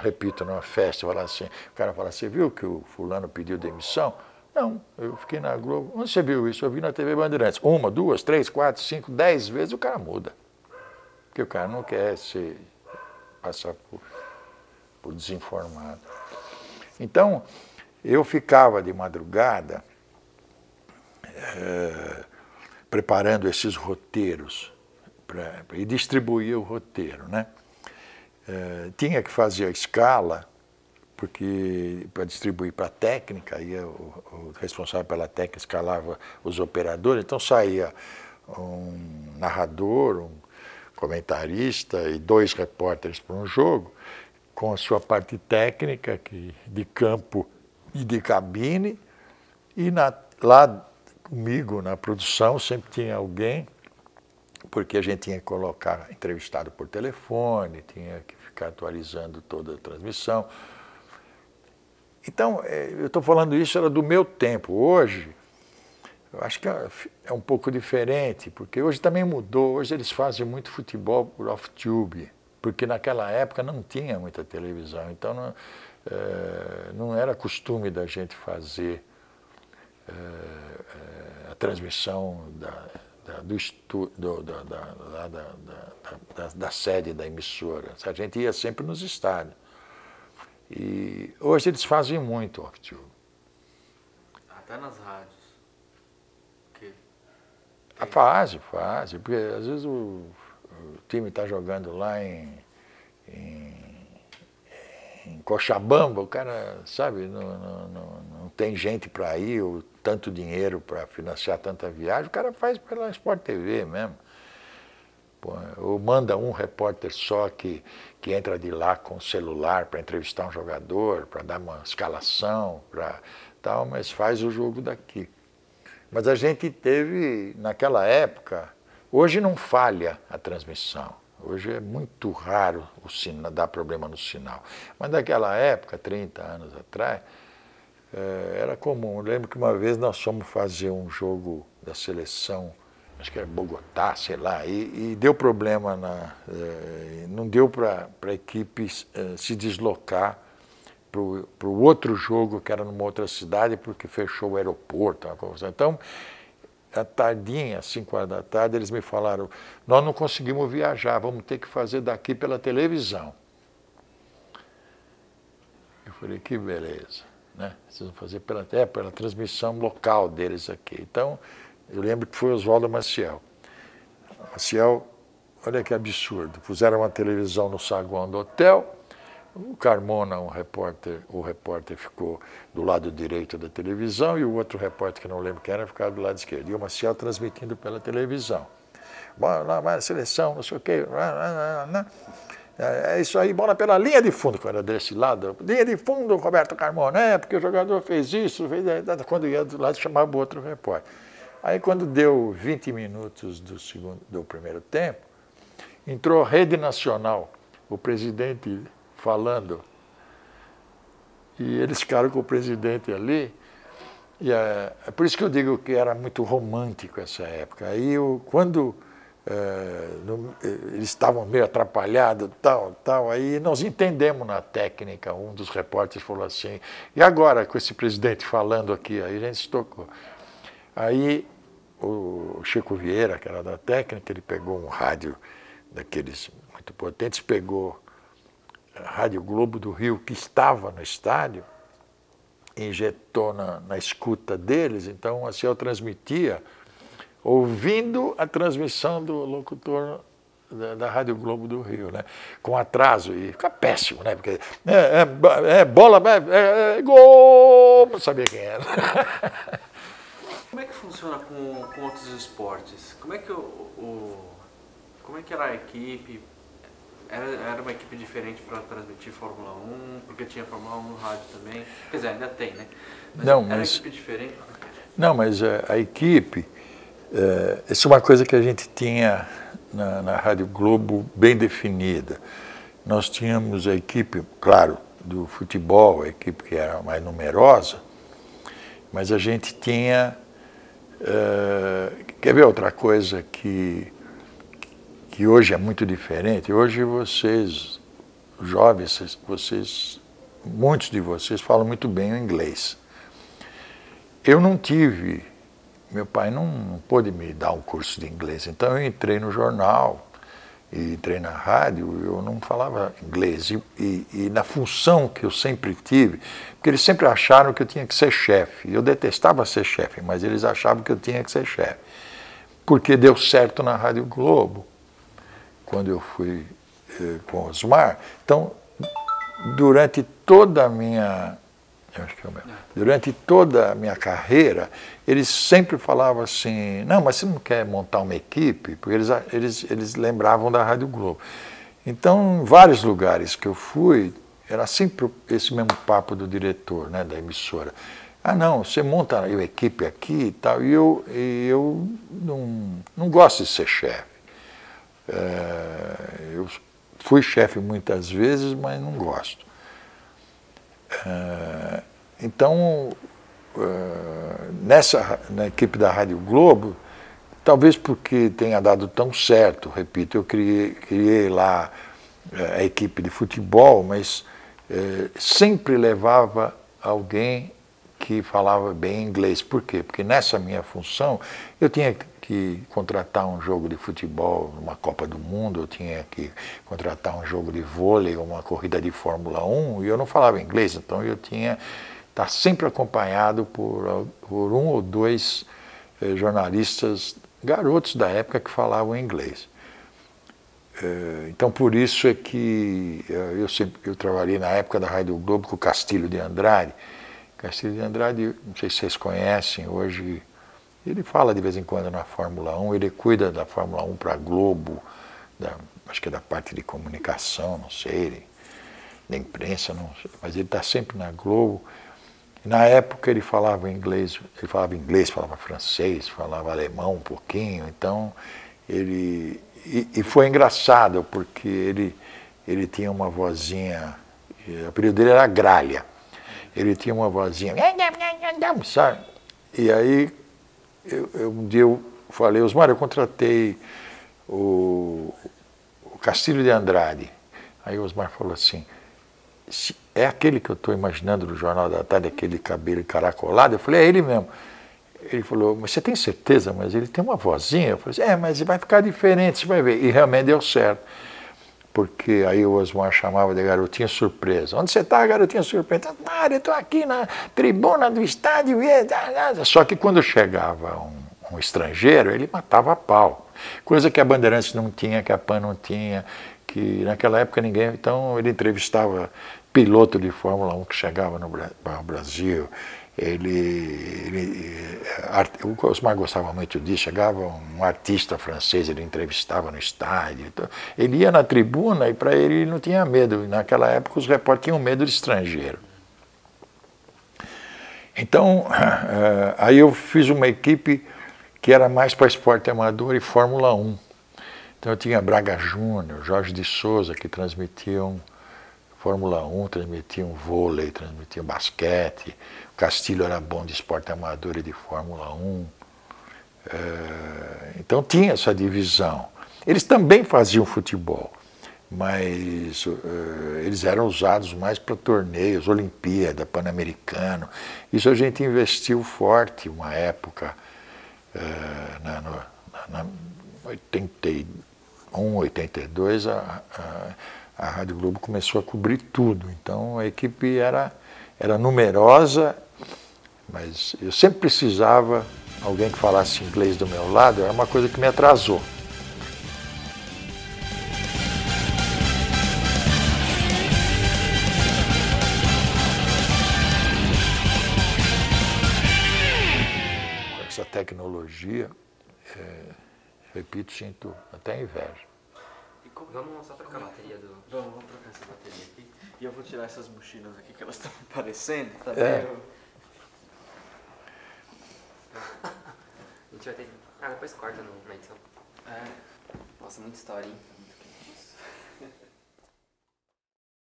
repito, numa festa, falar assim, o cara fala, você viu que o fulano pediu demissão? Não, eu fiquei na Globo. Onde você viu isso? Eu vi na TV Bandeirantes. 1, 2, 3, 4, 5, 10 vezes o cara muda. Porque o cara não quer passar por desinformado. Então, eu ficava de madrugada preparando esses roteiros e distribuía o roteiro, né? Tinha que fazer a escala, porque para distribuir para a técnica, aí o responsável pela técnica escalava os operadores, então saía um narrador, um comentarista e 2 repórteres para um jogo, com a sua parte técnica de campo e de cabine, e lá comigo na produção sempre tinha alguém, porque a gente tinha que colocar entrevistado por telefone, tinha que ficar atualizando toda a transmissão. Então, eu estou falando isso, era do meu tempo. Hoje, eu acho que é um pouco diferente, porque hoje também mudou. Hoje eles fazem muito futebol por off-tube, porque naquela época não tinha muita televisão, então não era costume da gente fazer a transmissão da sede da emissora. A gente ia sempre nos estádios. E hoje eles fazem muito off-tube. Até nas rádios. Fazem, porque às vezes o time está jogando lá em Cochabamba, o cara, sabe, não tem gente para ir, ou tanto dinheiro para financiar tanta viagem, o cara faz pela Sport TV mesmo. Ou manda um repórter só que entra de lá com o celular para entrevistar um jogador, para dar uma escalação, tal, mas faz o jogo daqui. Mas a gente teve, naquela época, hoje não falha a transmissão. Hoje é muito raro o sinal, dar problema no sinal. Mas naquela época, 30 anos atrás, era comum. Eu lembro que uma vez nós fomos fazer um jogo da seleção, acho que era Bogotá, sei lá, e deu problema, não deu para a equipe se deslocar para o outro jogo, que era numa outra cidade, porque fechou o aeroporto. Então, à tardinha, às 5 horas da tarde, eles me falaram, nós não conseguimos viajar, vamos ter que fazer daqui pela televisão. Eu falei, que beleza, né? Vocês vão fazer pela transmissão local deles aqui. Então, eu lembro que foi Oswaldo Maciel. Maciel, olha que absurdo, puseram uma televisão no saguão do hotel, o Carmona, o repórter ficou do lado direito da televisão e o outro repórter, que não lembro quem era, ficava do lado esquerdo. E o Maciel transmitindo pela televisão. Bola, vai a seleção, não sei o quê. É isso aí, bola pela linha de fundo, quando era desse lado. Linha de fundo, Roberto Carmona, porque o jogador fez isso, quando ia do lado chamava o outro repórter. Aí quando deu 20 minutos do primeiro tempo, entrou a Rede Nacional, o presidente falando, e eles ficaram com o presidente ali, e é por isso que eu digo que era muito romântico essa época. Aí quando eles estavam meio atrapalhados, tal, aí nós entendemos na técnica, um dos repórteres falou assim, e agora com esse presidente falando aqui, aí a gente se tocou. Aí o Chico Vieira, que era da técnica, ele pegou um rádio daqueles muito potentes, pegou a Rádio Globo do Rio, que estava no estádio, injetou na escuta deles, então o Maciel transmitia, ouvindo a transmissão do locutor da Rádio Globo do Rio, né? Com atraso, e fica péssimo, né? Porque bola, gol, não sabia quem era. Como é que funciona com outros esportes? Como é que era a equipe? Era uma equipe diferente para transmitir Fórmula 1, porque tinha Fórmula 1 no rádio também. Quer dizer, ainda tem, né? Era uma equipe diferente? Não, mas a equipe, isso é uma coisa que a gente tinha na Rádio Globo bem definida. Nós tínhamos a equipe, claro, do futebol, a equipe que era mais numerosa, mas a gente tinha... quer ver outra coisa que hoje é muito diferente? Hoje vocês, jovens, muitos de vocês falam muito bem o inglês. Eu não tive, meu pai não pôde me dar um curso de inglês, então eu entrei no jornal e entrei na rádio, eu não falava inglês. E na função que eu sempre tive, porque eles sempre acharam que eu tinha que ser chefe. Eu detestava ser chefe, mas eles achavam que eu tinha que ser chefe. Porque deu certo na Rádio Globo, quando eu fui com o Osmar. Então, durante toda a minha carreira, eles sempre falavam assim, não, mas você não quer montar uma equipe? Porque eles lembravam da Rádio Globo. Então, em vários lugares que eu fui, era sempre esse mesmo papo do diretor, né, da emissora. Ah, não, você monta a equipe aqui e tal, e eu não gosto de ser chefe. Eu fui chefe muitas vezes, mas não gosto. Então, na equipe da Rádio Globo, talvez porque tenha dado tão certo, repito, eu criei lá a equipe de futebol, mas sempre levava alguém que falava bem inglês. Por quê? Porque nessa minha função eu tinha que contratar um jogo de futebol numa Copa do Mundo, eu tinha que contratar um jogo de vôlei, uma corrida de Fórmula 1, e eu não falava inglês, então eu tinha que estar sempre acompanhado por um ou dois jornalistas, garotos da época que falavam inglês. Então por isso é que eu trabalhei na época da Rádio Globo com o Castilho de Andrade. Castilho de Andrade, não sei se vocês conhecem, hoje ele fala de vez em quando na Fórmula 1, ele cuida da Fórmula 1 para a Globo, acho que é da parte de comunicação, não sei, da imprensa, não sei, mas ele está sempre na Globo. E na época ele falava inglês, falava francês, falava alemão um pouquinho, então e foi engraçado, porque ele tinha uma vozinha, o apelido dele era Gralha, ele tinha uma vozinha, sabe? E aí, um dia eu falei, Osmar, eu contratei o Castilho de Andrade. Aí o Osmar falou assim, é aquele que eu estou imaginando no Jornal da Tarde, aquele cabelo encaracolado? Eu falei, é ele mesmo. Ele falou, mas você tem certeza? Mas ele tem uma vozinha. Eu falei, mas vai ficar diferente, você vai ver. E realmente deu certo. Porque aí o Osmar chamava de garotinha surpresa. Onde você está, garotinha surpresa? Eu estou aqui na tribuna do estádio. Só que quando chegava um estrangeiro, ele matava a pau. Coisa que a Bandeirantes não tinha, que a PAN não tinha, que naquela época ninguém... Então ele entrevistava piloto de Fórmula 1 que chegava no Brasil. O Osmar gostava muito disso, chegava um artista francês, ele entrevistava no estádio, então, ele ia na tribuna e para ele não tinha medo, naquela época os repórteres tinham medo de estrangeiro. Então, aí eu fiz uma equipe que era mais para esporte amador e Fórmula 1. Então eu tinha Braga Júnior, Jorge de Souza, que transmitiam Fórmula 1, transmitiam vôlei, transmitiam basquete. O Castilho era bom de esporte amador e de Fórmula 1. Então tinha essa divisão. Eles também faziam futebol, mas eles eram usados mais para torneios, Olimpíada, Pan-Americano. Isso a gente investiu forte uma época, 81, 82, a Rádio Globo começou a cobrir tudo. Então a equipe era numerosa, mas eu sempre precisava alguém que falasse inglês do meu lado, era uma coisa que me atrasou. Com essa tecnologia, repito, sinto até inveja. Vamos só trocar a bateria do... Vamos trocar essa bateria aqui. E eu vou tirar essas mochilas aqui que elas estão aparecendo. Tá meio... A gente vai ter... depois corta na edição. Nossa, muita história, hein?